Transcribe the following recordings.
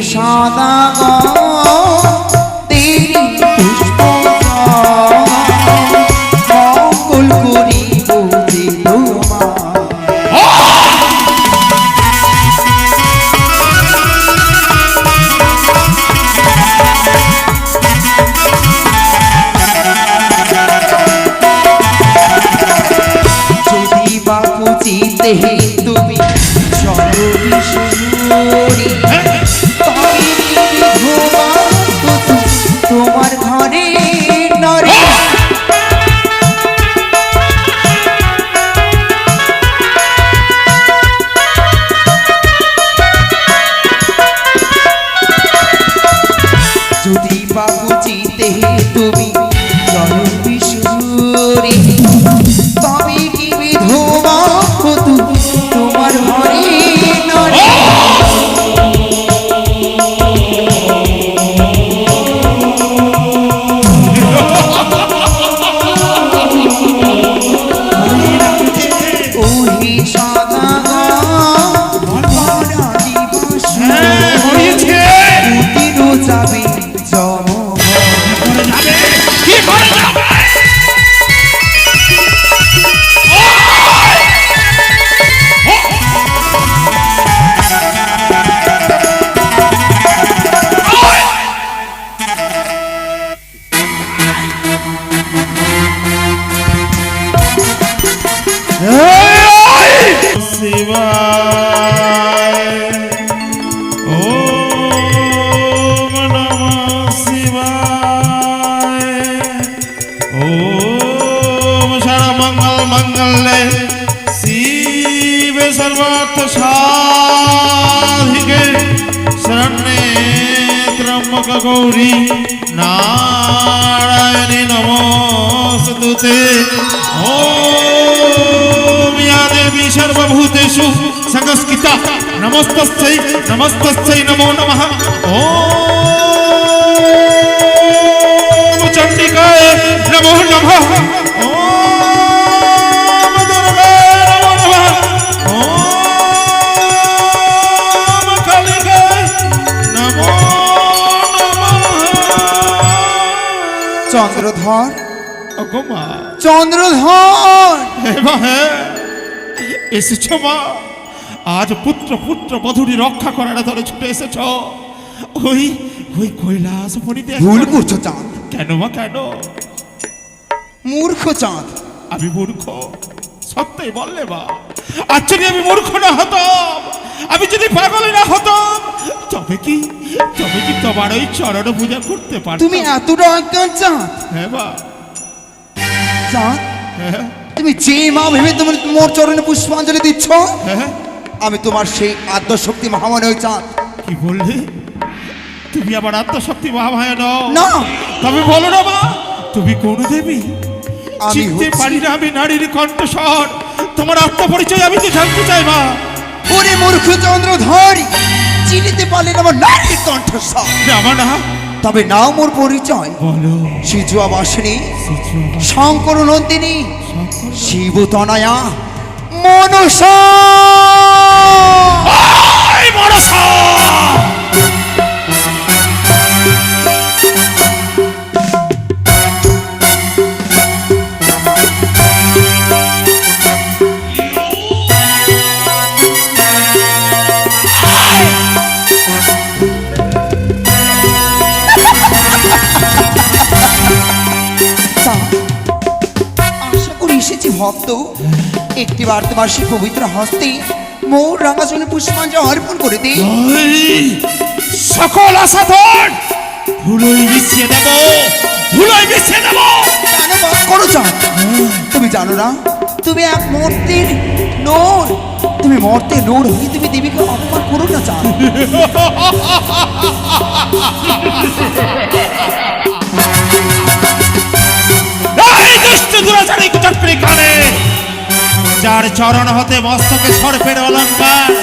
সাদা তেরি পুষ্প মঙ্গল করি বুঝি তোমার। যদি বাপু চিতে তুমি তোমার ঘরে নরে যদি বাবু চিতে তুমি জনবিশুরি তবে কি বিধবা তোমার ঘরে নরে। गौरी नारायणी नमोस्तुते। ओम या देवी सर्वभूतेषु संस्थिता नमस्तस्यै नमस्तस्यै नमो नमः। ओम चंडिकाय नमो नमः। ओम दुर्गाय नमो नमः। ओम कालिकाय नमो। চন্দ্রধর অগমা চন্দ্রধর এসেছ মা, আজ পুত্র পুত্র বধূরি রক্ষা করার ধরে ছুটে এসেছ। ওই ওই কৈলাস মণিতে ভুল করছো চাঁদ। কেন মা কেন? মূর্খ চাঁদ। আমি মূর্খ? সত্যই বললে মা, আজ যদি আমি মূর্খ না হতাম, আমি যদি পাগল না হতাম, তবে কি তোমার ওই চরণ পূজা করতে পারতাম? তুমি এতটা অজ্ঞান চাঁদ? হ্যাঁ মা। চাঁদ হ্যাঁ তুমি যে মা ভেবে তুমি মোর চরণে পুষ্পাঞ্জলি দিচ্ছ, হ্যাঁ আমি তোমার সেই আদ্যশক্তি মহামানব চাঁদ। কি বললে? তুমি আবার আত্মশক্তি মহামায়া নও? না। তবে বলো না মা, তুমি কোন দেবী? আমি চিনতে হচ্ছি- পারি না আমি নারীর কণ্ঠস্বর। তোমার আত্মপরিচয় আমি তো জানতে চাই মা। ওরে মূর্খ চন্দ্রধর, চিনিতে পারলেন আমার নারীর কণ্ঠস্বর। আমার না। তবে নাও মোর পরিচয়। বলো। সিজুয়া বাসিনী, শঙ্কর নন্দিনী, শিবতনয়া, মনসা। মনসা আশা করি এসেছি ভক্ত, একটিবার তোমার সেই পবিত্র হস্তে মোর রাঙাচলে পুষ্পাঞ্জলি অর্পণ করে দিই। সকল আসাধন ধুলোয় মিশিয়ে দেব, ধুলোয় মিশিয়ে দেব। কেন বাস করো চাঁদ? তুমি জানো না তুমি এক মূর্তির নূর, তুমি মর্তের নূর হয়ে তুমি দেবীকে অপমান করো না চাঁদ। এই দুষ্ট দুরাচারী কুচক্রী কানে, যার চরণ হতে মস্তকে সর্পের অলঙ্কার,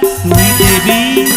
তুই দেবী,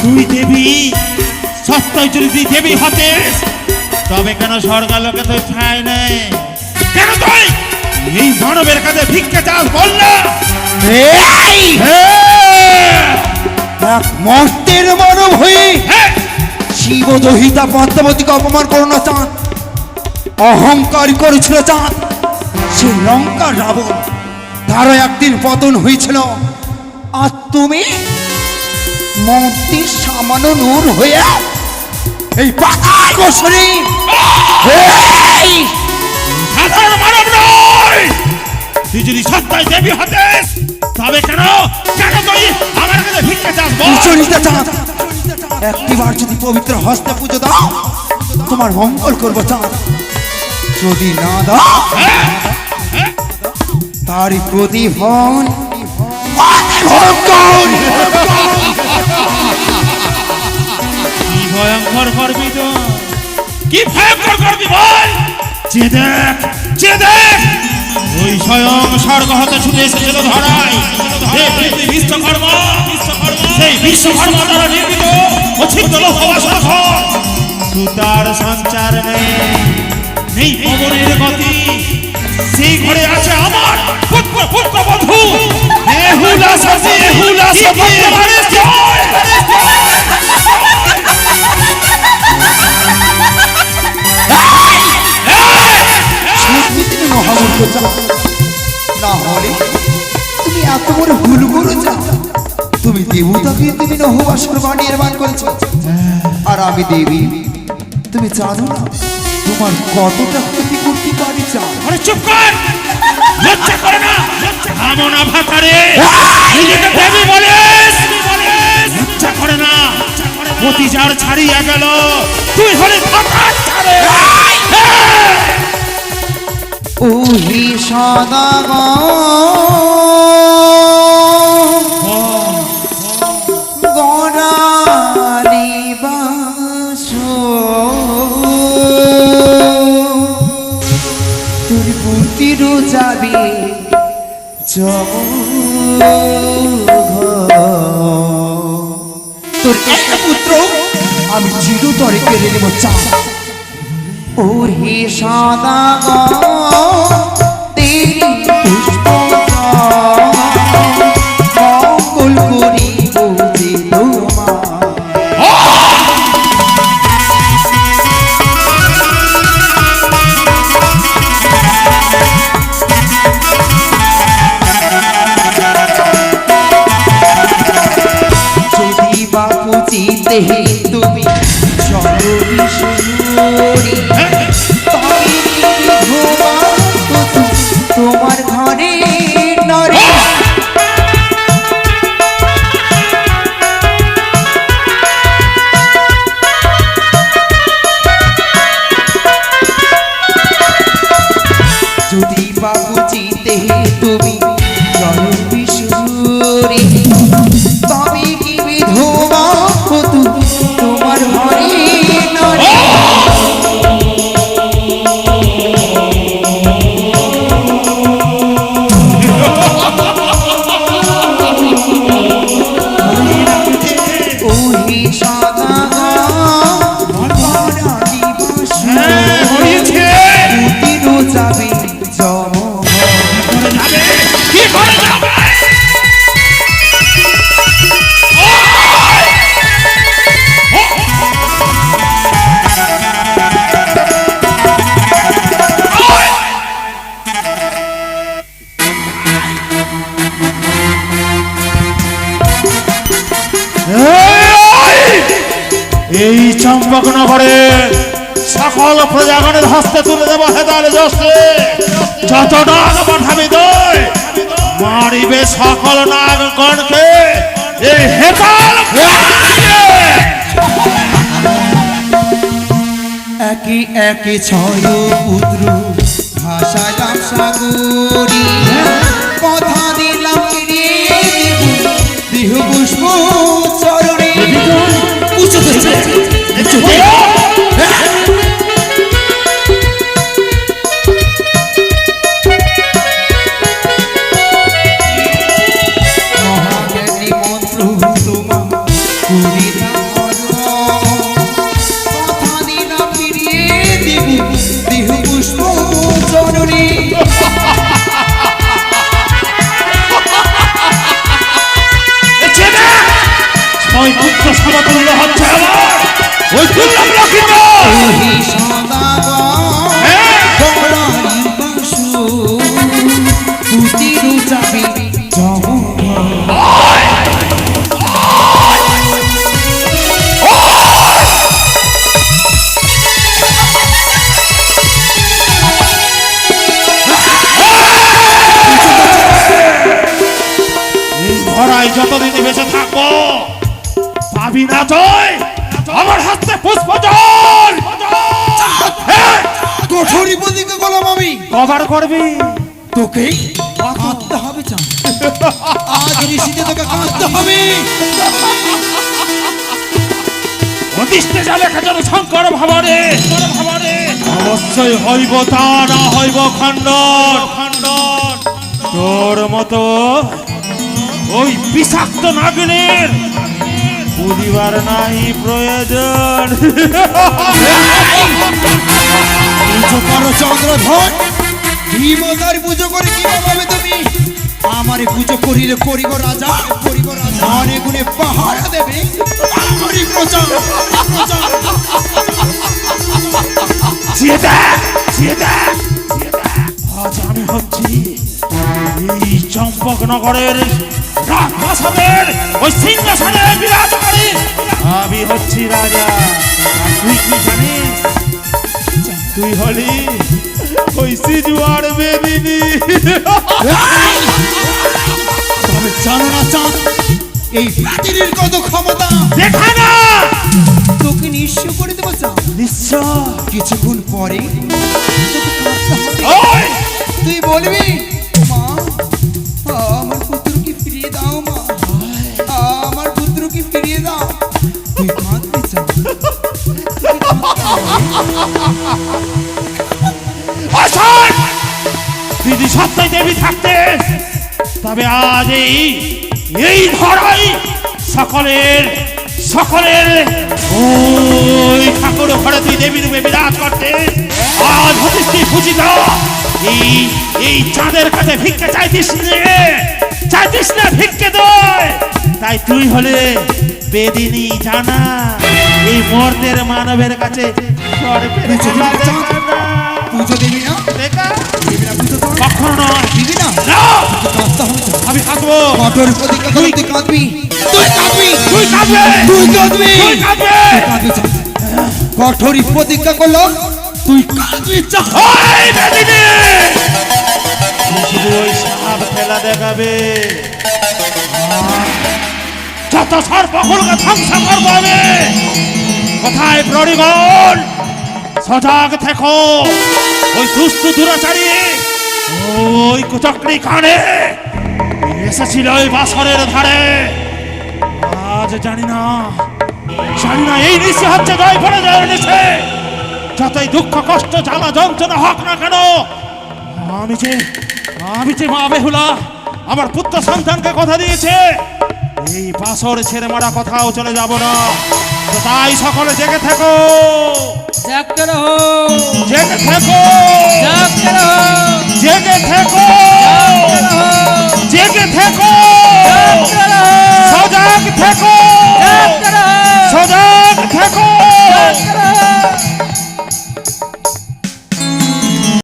তুই দেবী, সত্যই যদি তুই দেবী হতিস, তবে কেন স্বর্গালোকে তুই ঠাঁই নেই? কেন তুই এই মানবের কাছে ভিক্ষা চাস বল না? এক মর্তের মানব হয়ে হ্যাঁ, শিব দহিতা পদ্মাবতীকে অপমান করো না চাঁদ। অহংকার করেছিল চাঁদ, সে লঙ্কার রাবণ, তারও একদিন পতন হয়েছিল। আর তুমি মূর্তির সামান্য নূর হয়ে এই পাতাল বছরে সাধারণ মানব নয়। তুই যদি সত্যায় দেবী হতিস তবে কেন কেন তুই আমার কাছে ভিক্ষা চাস বল? চরিতা চাঁদ, একটিবার যদি পবিত্র হস্তে পুজো দাও তোমার মঙ্গল করবো চাঁদ। যদি না দাও হ্যাঁ, হ্যাঁ, তারই প্রতিফল কি ভয়ঙ্কর করবি তো, কি ভয়ঙ্কর করবি বল? যে দেখ, যে দেখ, ওই স্বয়ং স্বর্গ হতে ছুটে এসেছিল ধরায় এই পৃথিবী বিশ্বকর্মা, সেই বিশ্বকর্মা দ্বারা নির্মিত অছিদ্র লোকবাসনা ঘর। সুতার সঞ্চার নেই, নেই পবনের গতি, সেই ঘরে আছে আমার পুত্র পুত্র বন্ধু এহুলা সাজি, এহুলা সাজি আমারে জয়। তুমি মহামূর্খ চাঁদ, না হলে তুমি এত বড় ভুল করো চাঁদ। তুমি দেবতাকে তুমি নহবাসর বাণী নির্মাণ করেছ, আর আমি দেবী। তুমি জানো না তোমার কতটা ক্ষতি করতে পারি চাঁদ। আরে চুপ কর, লজ্জা করে না, আমনা ভাতারে নিজেকে দেবী বলিস, লজ্জা করে না। পতি যার ছাড়িয়া গেল তুই হলে ভাতার ছাড়ে। ওহি সদাগর গড়ালি বাসো, তোর পুতিরও যাবে তোর একটা পুত্র আমি চিরতরে কেড়ে নেব চাঁদ। ও হে সদাগর তেরি পুষ্প মঙ্গল করিব যে তোমার। যদি বাপু চিতে তুমি জননী সুন্দরী, তোমার ঘরে নরে যদি বাবু চিতে তুমি জননী সুন্দরী, তবে কি বিধবা তোমার ঘরে নরে। ওহি সদাগর গড়ালি বাসো, হয়েছে পুতিরও যাবে জমঘর। কি করে যাবে? এই চম্পকনগরে সকল প্রজাগণের হস্তে তুলে দেব হেদালে যশে, যত নাগ পাঠাবি দই মারিবে সকল নাগগণকে এই হেতাল। একে একে ছয় পুত্র ভাষালাম সাগরী, কথা দিলাম ফিরিয়ে দেব দেহ পুষ্প চরণে। মহাজ্ঞানী মন্ত্র তোমার করিলাম কথা দিলাম ফিরিয়ে দেব দেহ পুষ্প চরণে। ওই পুত্র সমতুল্য হচ্ছে আমার ওই দুর্লভ লক্ষ্মীধর। এই সদাগর হ্যাঁ। গড়াই বাসু পুতির যাবে জমঘর। এই ধরায় যতদিন বেঁচে থাকবো পাবি না জয় আমার হাতে পুষ্প জল। হ্যাঁ, কঠোরী প্রতিজ্ঞা করলাম আমি, কভার করবি তোকে কাঁদতে হবে চাঁদ। আজ ঋষিতে তোকে কাঁদতে হবে। অতিষ্ঠে জালে খাজানো শঙ্কর ভাবরে অবশ্যই হইব তা না হইব খণ্ডন খণ্ডন। তোর মতো ওই বিষাক্ত নাগিনীর বুঝিবার নাই প্রয়োজন। পুজো করো চন্দ্রধর, ভীমতার পুজো করে কি পাবে তুমি? আমারে পুজো করিলে করিব রাজা, করিব রাজা অনেক গুণে পাহারা দেবে আমারই প্রজা। চেয়ে দেখ, চেয়ে দেখ, চেয়ে দেখ। আজ আমি হচ্ছি এই চম্পকনগরের রাজপ্রাসাদের ওই সিংহাসনে বিরাজকারী। আমি হচ্ছি রাজা। আর তুই কি জানিস? তুই হলি ওই সিজুয়ার বেদিনী। তবে জানো না চাঁদ, এই প্রাচীরের কত ক্ষমতা। দেখা না তোকে নিঃস্ব করে দেবো চাঁদ। নিশ্চয়। কিছুক্ষণ পরে তোকে কাঁদতে হবে। ওই তুই বলবি মা, আমার পুত্রকে ফিরিয়ে দাও মা, আমার পুত্রকে ফিরিয়ে দাও। তুই কাঁদতে চাও, আসল যদি সত্যই দেবী থাকতে তবে আজ এই ধরাই সকলের সকলের ওই ঠাকুর ঘরে তুই দেবী রূপে বিরাজ করতে। আজ হতিস তুই পূজিত। এই চাঁদের কাছে ভিক্ষে চাইতিস না ভিক্ষে দয়। তাই তুই হলে বেদিনী জানা এই মর্তের মানবের কাছে পুজো দিবি না চাঁদ? পুজো দিবি না? দিবি না পুজো তোর? কখনো নয়। দিবি না? না, তোকে কাঁদতে হবে চাঁদ। আমি থাকবো। কঠোর প্রতিজ্ঞা করে তুই কাঁদবি, তুই কাঁদবি, তুই কাঁদবে, তুই কাঁদবি, তুই কাঁদবে। তুই কাঁদবি চাঁদ। কঠোরী প্রতিজ্ঞা করলাম, তুই কাঁদবি চাঁদ। ওই বেদিনী, তুই শুধু ওই সাপ খেলা দেখাবে। যত সর্বকুলকে ধ্বংস করবো আমি। কোথায় প্রহরীগণ? সজাগ থেকো। ওই দুষ্টু দুরাচারী ওই কুচক্রি কানে এসেছিল ওই বাসরের ধারে। আজ জানি না এই নিশে হচ্ছে জয় করে জয়ের নিশে। যতই দুঃখ কষ্ট জ্বালা যন্ত্রণা হোক না কেন, আমি যে মা বেহুলা আমার পুত্র সন্তানকে কথা দিয়েছে এই বাসর ছেড়ে মারা কোথাও চলে যাব না। তো তাই সকলে জেগে থেকো, জাগতে রহো, জেগে থেকো, জাগতে রহো। জেগে থেকো।